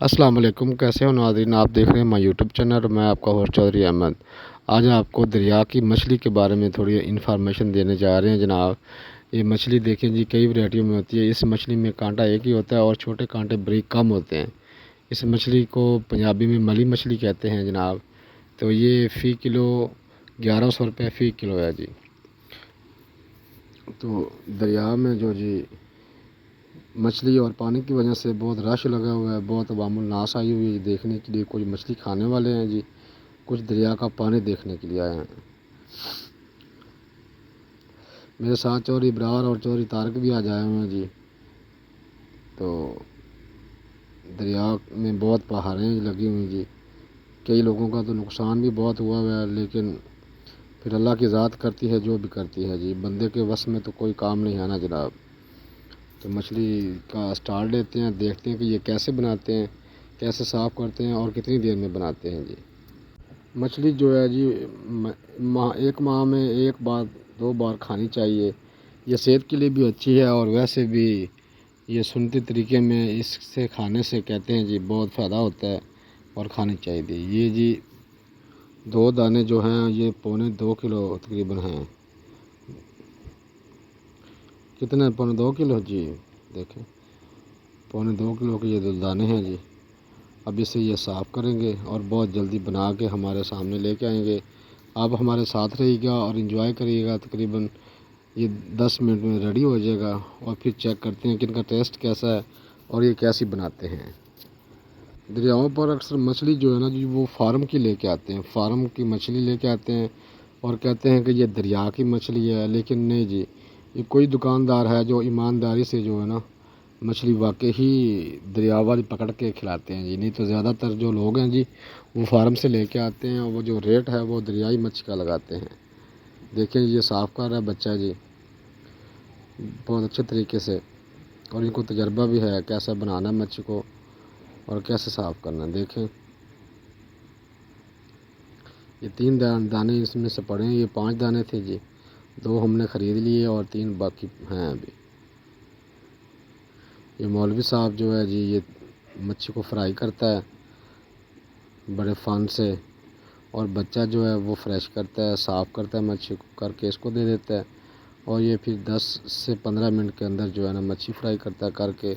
अस्सलाम वालेकुम। कैसे हो नाज़रीन, आप देख रहे हैं माय यूट्यूब चैनल। मैं आपका होस्ट चौधरी अहमद। आज आपको दरिया की मछली के बारे में थोड़ी इन्फॉर्मेशन देने जा रहे हैं जनाब। ये मछली देखें जी, कई वैरायटियों में होती है। इस मछली में कांटा एक ही होता है और छोटे कांटे बारीक कम होते हैं। इस मछली को पंजाबी में मली मछली कहते हैं जनाब। तो ये फ़ी किलो 1100 रुपये फ़ी किलो है जी। तो दरिया में जो जी मछली और पानी की वजह से बहुत रश लगा हुआ है, बहुत अवामुल नास आई हुई है देखने के लिए। कुछ मछली खाने वाले हैं जी, कुछ दरिया का पानी देखने के लिए आए हैं। मेरे साथ चौधरी इब्रार और चौधरी तारक भी आ जाए हुए हैं जी। तो दरिया में बहुत पहाड़ें लगी हुई जी। कई लोगों का तो नुकसान भी बहुत हुआ है, लेकिन फिर अल्लाह की ज़ात करती है जो भी करती है जी। बंदे के वश में तो कोई काम नहीं है ना जनाब। तो मछली का स्टार्ट लेते हैं, देखते हैं कि ये कैसे बनाते हैं, कैसे साफ़ करते हैं और कितनी देर में बनाते हैं जी। मछली जो है जी, एक माह में एक बार 2 बार खानी चाहिए। ये सेहत के लिए भी अच्छी है और वैसे भी ये सुन्नती तरीके में इससे खाने से कहते हैं जी बहुत फ़ायदा होता है और खानी चाहिए। ये जी 2 दाने जो हैं ये 1.25 किलो तकरीबन हैं। कितने 1.25 किलो जी, देखें 1.25 किलो के ये 2 दाने हैं जी। अब इसे ये साफ़ करेंगे और बहुत जल्दी बना के हमारे सामने लेके आएंगे। आप हमारे साथ रहिएगा और इन्जॉय करिएगा। तकरीबन ये 10 मिनट में रेडी हो जाएगा और फिर चेक करते हैं कि इनका टेस्ट कैसा है और ये कैसी बनाते हैं। दरियाओं पर अक्सर मछली जो है ना जी, वो फार्म की लेके आते हैं, फार्म की मछली लेके आते हैं और कहते हैं कि ये दरिया की मछली है। लेकिन नहीं जी, ये कोई दुकानदार है जो ईमानदारी से जो है ना मछली वाकई ही दरिया वाली पकड़ के खिलाते हैं जी। नहीं तो ज़्यादातर जो लोग हैं जी वो फार्म से लेके आते हैं और वो जो रेट है वो दरियाई मच्छी का लगाते हैं। देखें ये साफ़ कर रहा है बच्चा जी बहुत अच्छे तरीके से, और इनको तजर्बा भी है कैसा बनाना है मच्छी को और कैसे साफ़ करना है। देखें ये 3 दाने इसमें से पड़े हैं, ये 5 दाने थे जी। 2 हमने ख़रीद लिए और 3 बाकी हैं अभी। ये मौलवी साहब जो है जी ये मच्छी को फ्राई करता है बड़े फ़न से, और बच्चा जो है वो फ्रेश करता है, साफ़ करता है मच्छी को करके इसको दे देता है, और ये फिर 10 से 15 मिनट के अंदर जो है ना मच्छी फ्राई करता है करके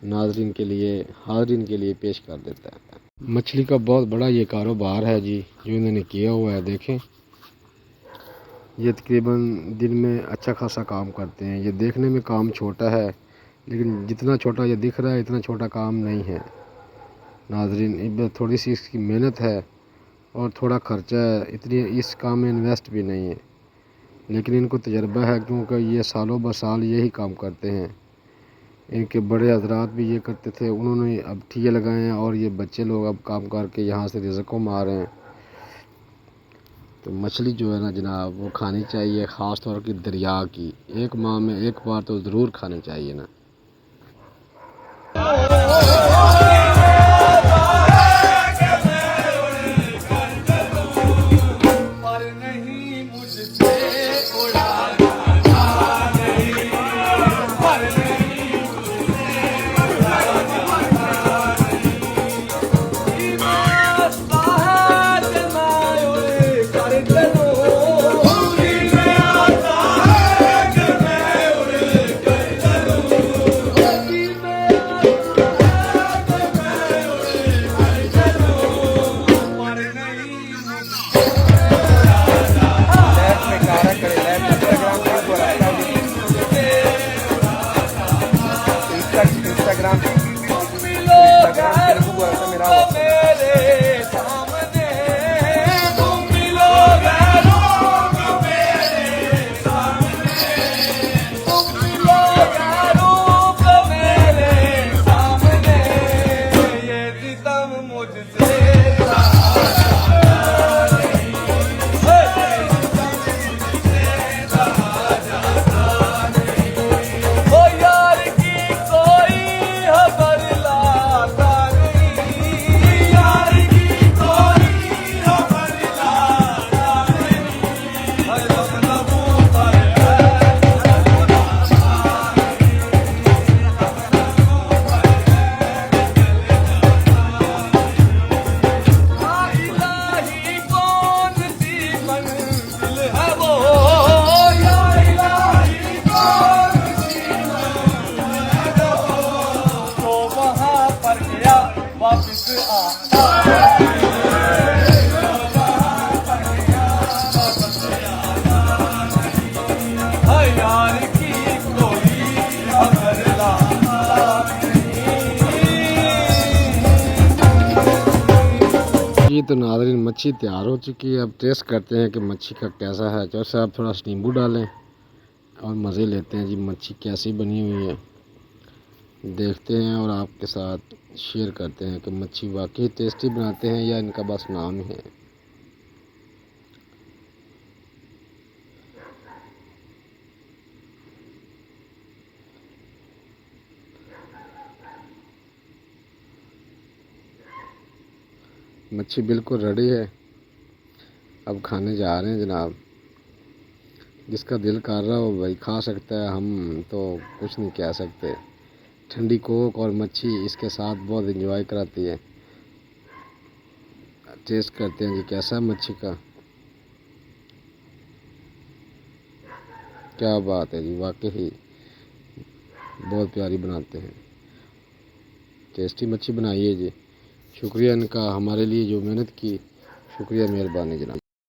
नाज़रीन के लिए, हाज़रीन के लिए पेश कर देता है। मछली का बहुत बड़ा ये कारोबार है जी जो इन्होंने किया हुआ है। देखें ये तकरीबन दिन में अच्छा खासा काम करते हैं। ये देखने में काम छोटा है, लेकिन जितना छोटा ये दिख रहा है इतना छोटा काम नहीं है नाज़रीन। थोड़ी सी इसकी मेहनत है और थोड़ा ख़र्चा है, इतनी इस काम में इन्वेस्ट भी नहीं है, लेकिन इनको तजर्बा है क्योंकि ये सालों ब साल यही काम करते हैं। इनके बड़े हजरात भी ये करते थे, उन्होंने अब ठिये लगाए हैं और ये बच्चे लोग अब काम करके यहाँ से रिज़्क़ कमा रहे हैं। तो मछली जो है ना जनाब वो खानी चाहिए, ख़ास तौर की दरिया की। एक माह में एक बार तो ज़रूर खानी चाहिए ना। वापिस आ यार की कोई खबरदार ये तो नाज़रीन मच्छी तैयार हो चुकी है। अब टेस्ट करते हैं कि मच्छी का कैसा है। जैसे आप थोड़ा नींबू डालें और मज़े लेते हैं जी मच्छी कैसी बनी हुई है, देखते हैं और आपके साथ शेयर करते हैं कि मच्छी वाकई टेस्टी बनाते हैं या इनका बस नाम है। मच्छी बिल्कुल रेडी है, अब खाने जा रहे हैं जनाब। जिसका दिल कर रहा हो भाई खा सकता है, हम तो कुछ नहीं कह सकते। ठंडी कोक और मच्छी इसके साथ बहुत इंजॉय कराती है। टेस्ट करते हैं जी कैसा है मच्छी का। क्या बात है जी, वाकई बहुत प्यारी बनाते हैं, टेस्टी मच्छी बनाई है जी। शुक्रिया इनका हमारे लिए जो मेहनत की, शुक्रिया मेहरबानी जनाब।